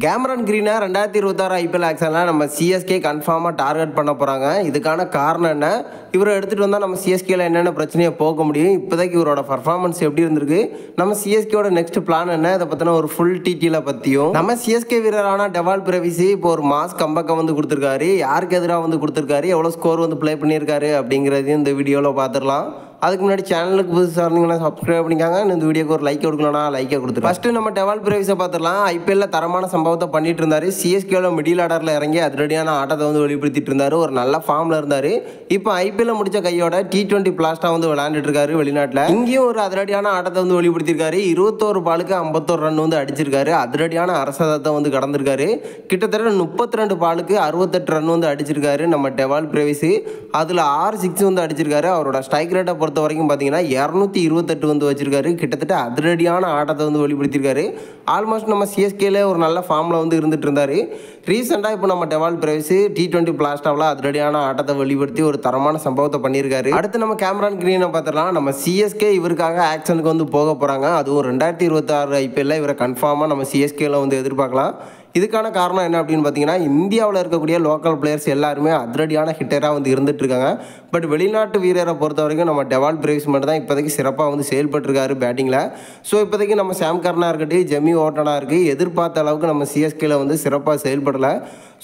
கேமரான் கிரீனை 2026 IPL ஆக்ஷனில் நம்ம CSK கன்ஃபார்மாக டார்கெட் பண்ண போகிறாங்க. இதுக்கான காரணம் என்ன, இவரை எடுத்துகிட்டு வந்தால் நம்ம சிஎஸ்கேல என்னென்ன பிரச்சனையை போக முடியும், இப்போதைக்கு இவரோட பர்ஃபார்மன்ஸ் எப்படி இருந்திருக்கு, நம்ம சிஎஸ்கேவோட நெக்ஸ்ட் பிளான் என்ன, இதை பற்றின ஒரு ஃபுல் டீட்டெயிலை பற்றியும் நம்ம சிஎஸ்கே வீரரான டெவால் பிரவிசி இப்போ ஒரு மாஸ் கம்பேக்கை வந்து கொடுத்துருக்காரு. யாருக்கு எதிராக வந்து கொடுத்துருக்காரு, எவ்வளோ ஸ்கோர் வந்து ப்ளே பண்ணியிருக்காரு அப்படிங்கிறதையும் இந்த வீடியோவில் பார்த்துடலாம். அதுக்கு முன்னாடி சேனலுக்கு புதுசாக இருந்தீங்கன்னா சப்ஸ்கிரைப் பண்ணிக்காங்க. இந்த வீடியோக்கு ஒரு லைக் கொடுக்கலனா லைக்கை கொடுத்துருங்க. ஃபஸ்ட்டு நம்ம டெவால் பிரவிஸை பார்த்துடலாம். ஐபிஎல்ல தரமான சம்பவத்தை பண்ணிட்டு இருந்தார். சிஎஸ்கேவில் மிடில் ஆர்டரில் இறங்கி அதிரடியான ஆட்டத்தை வந்து வெளிப்படுத்திட்டு இருந்தார். ஒரு நல்ல ஃபார்மில் இருந்தார். இப்போ ஐபிஎல்ல முடிச்ச கையோட T20 பிளாஸ்டாக வந்து விளையாண்டுட்டு இருக்காரு வெளிநாட்டில். இங்கேயும் ஒரு அதிரடியான ஆட்டத்தை வந்து வெளிப்படுத்தியிருக்காரு. 21 பாலுக்கு 51 ரன் வந்து அடிச்சிருக்காரு. அதிரடியான அரசதத்தை வந்து கடந்திருக்காரு. கிட்டத்தட்ட 32 பாலுக்கு 68 ரன் வந்து அடிச்சிருக்காரு நம்ம டெவால் பிரவிஸ். அதில் 6 6 வந்து அடிச்சிருக்காரு. அவரோட ஸ்ட்ரைக் ரேட்டை பொறுத்த வரைக்கும் பார்த்தீங்கன்னா 228 வந்து வச்சிருக்காரு. கிட்டத்தட்ட அதிரடியான ஆட்டத்தை வந்து வெளிப்படுத்தியிருக்காரு. ஆல்மோஸ்ட் நம்ம சிஎஸ்கேல ஒரு நல்ல ஃபார்மில் வந்து இருந்துட்டு இருந்தார். ரீசெண்டாக இப்போ நம்ம டெவால் பிரவிஸ் T20 பிளாஸ்டாவில் அதிரடியான ஆட்டத்தை வெளிப்படுத்தி ஒரு தரமான சம்பவத்தை பண்ணியிருக்காரு. அடுத்து நம்ம கேமரான் கிரீனை பார்த்துடலாம். நம்ம சிஎஸ்கே இவருக்காக ஆக்ஷனுக்கு வந்து போக போகிறாங்க. அதுவும் 2026 ஐபிஎல்ல இவரை கன்ஃபார்மாக நம்ம சிஎஸ்கேல வந்து எதிர்பார்க்கலாம். இதுக்கான காரணம் என்ன அப்படின்னு பார்த்தீங்கன்னா, இந்தியாவில் இருக்கக்கூடிய லோக்கல் பிளேயர்ஸ் எல்லாருமே அதிரடியான ஹிட்டராக வந்து இருந்துட்டு இருக்காங்க. பட் வெளிநாட்டு வீரரை பொறுத்த வரைக்கும் நம்ம டெவால் பிரவிஸ் மட்டும் தான் இப்போதைக்கு சிறப்பாக வந்து செயல்பட்டுருக்காரு பேட்டிங்கில். ஸோ இப்போதைக்கு நம்ம சாம் கர்னாக இருக்கட்டும், ஜெமி ஓட்டனாக இருக்குது, எதிர்பார்த்த அளவுக்கு நம்ம சிஎஸ்கேல வந்து சிறப்பாக செயல்படலை.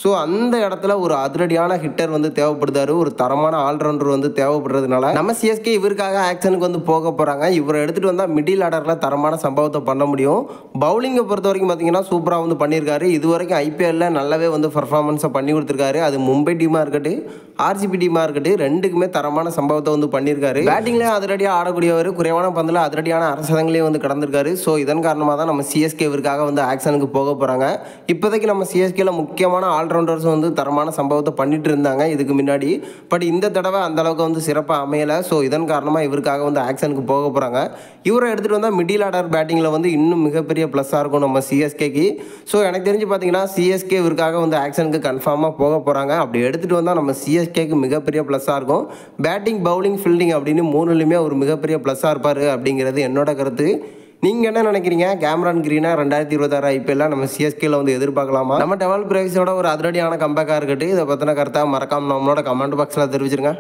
ஸோ அந்த இடத்துல ஒரு அதிரடியான ஹிட்டர் வந்து தேவைப்படுதாரு, ஒரு தரமான ஆல்ரவுண்டர் வந்து தேவைப்படுறதுனால நம்ம சிஎஸ்கே இவருக்காக ஆக்ஷனுக்கு வந்து போக போகிறாங்க. இவரை எடுத்துகிட்டு வந்தால் மிடில் ஆர்டரில் தரமான சம்பவத்தை பண்ண முடியும். பவுலிங்கை பொறுத்த வரைக்கும் பார்த்தீங்கன்னா சூப்பராக வந்து பண்ணியிருக்காரு. இது வரைக்கும் ஐபிஎல்ல நல்லாவே வந்து பர்ஃபார்மன்ஸை பண்ணி கொடுத்துருக்காரு. அது மும்பை டீமாக இருக்கட்டும், ஆர்சிபி டீமாக இருக்கட்டும், ரெண்டுக்குமே தரமான சம்பவத்தை வந்து பண்ணியிருக்காரு. பேட்டிங்லேயே அதிரடியாக ஆடக்கூடியவர், குறைவான பந்தில் அதிரடியான அரசங்களையும் வந்து கடந்திருக்காரு. ஸோ இதன் காரணமாக தான் நம்ம சிஎஸ்கே இவருக்காக வந்து ஆக்ஷனுக்கு போக போகிறாங்க. இப்போதைக்கு நம்ம சிஎஸ்கேல முக்கியமான ஆல்ரவுண்டர்ஸ் வந்து தரமான சம்பவத்தை பண்ணிட்டு இருந்தாங்க இதுக்கு முன்னாடி. பட் இந்த தடவை அந்த அளவுக்கு வந்து சிறப்பாக அமையலை. ஸோ இதன் காரணமாக இவருக்காக வந்து ஆக்ஷனுக்கு போக போகிறாங்க. இவரை எடுத்துகிட்டு வந்தால் மிடில் ஆர்டர் பேட்டிங்கில் வந்து இன்னும் மிகப்பெரிய ப்ளஸ்ஸாக இருக்கும் நம்ம சிஎஸ்கேக்கு. ஸோ எனக்கு தெரிஞ்சு பார்த்தீங்கன்னா சிஎஸ்கே இவருக்காக வந்து ஆக்ஷனுக்கு கன்ஃபார்மாக போக போகிறாங்க. அப்படி எடுத்துகிட்டு வந்தால் நம்ம சிஎஸ்கேக்கு மிகப்பெரிய ப்ளஸ்ஸாக இருக்கும். பேட்டிங், பவுலிங், ஃபீல்டிங் அப்படின்னு மூணுலையுமே ஒரு மிகப்பெரிய ப்ளஸ்ஸாக இருப்பார் அப்படிங்கிறது என்னோட கருத்து. நீங்கள் என்ன நினைக்கிறீங்க? கேமரான் கிரீனா 2026 ஐபிஎல்ல நம்ம சிஎஸ்கேல வந்து எதிர்பார்க்கலாமா? நம்ம டெவால் பிரவிஸோட ஒரு அதிரடியான கம்பேக்காக இருக்கட்டும். இதை பற்றின கருத்தாக மறக்காமல் நம்மளோட கமெண்ட் பாக்ஸில் தெரிவிச்சிருங்க.